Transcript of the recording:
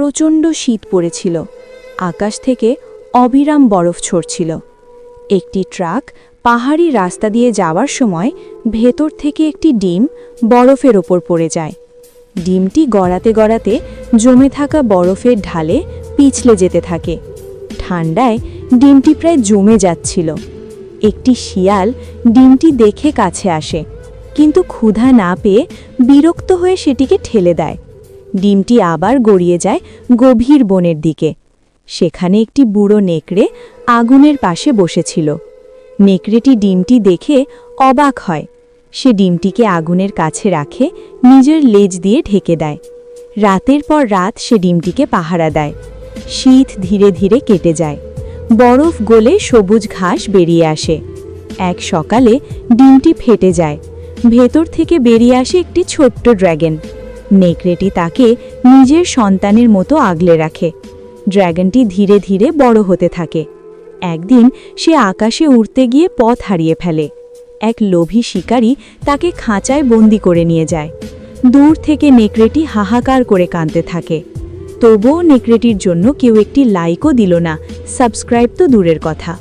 প্রচণ্ড শীত পড়েছিল। আকাশ থেকে অবিরাম বরফ ঝরছিল। একটি ট্রাক পাহাড়ি রাস্তা দিয়ে যাওয়ার সময় ভেতর থেকে একটি ডিম বরফের ওপর পড়ে যায়। ডিমটি গড়াতে গড়াতে জমে থাকা বরফের ঢালে পিছলে যেতে থাকে। ঠান্ডায় ডিমটি প্রায় জমে যাচ্ছিল। একটি শিয়াল ডিমটি দেখে কাছে আসে, কিন্তু ক্ষুধা না পেয়ে বিরক্ত হয়ে সেটিকে ঠেলে দেয়। ডিমটি আবার গড়িয়ে যায় গভীর বনের দিকে। সেখানে একটি বুড়ো নেকড়ে আগুনের পাশে বসেছিল। নেকড়েটি ডিমটি দেখে অবাক হয়। সে ডিমটিকে আগুনের কাছে রাখে, নিজের লেজ দিয়ে ঢেকে দেয়। রাতের পর রাত সে ডিমটিকে পাহারা দেয়। শীত ধীরে ধীরে কেটে যায়। বরফ গলে সবুজ ঘাস বেরিয়ে আসে। এক সকালে ডিমটি ফেটে যায়। ভেতর থেকে বেরিয়ে আসে একটি ছোট্ট ড্র্যাগন। নেকড়েটি তাকে নিজের সন্তানের মতো আগলে রাখে। ড্র্যাগনটি ধীরে ধীরে বড় হতে থাকে। একদিন সে আকাশে উড়তে গিয়ে পথ হারিয়ে ফেলে। এক লোভী শিকারী তাকে খাঁচায় বন্দি করে নিয়ে যায়। দূর থেকে নেকড়েটি হাহাকার করে কাঁদতে থাকে। তবুও নেকড়েটির জন্য কেউ একটি লাইকও দিল না, সাবস্ক্রাইব তো দূরের কথা।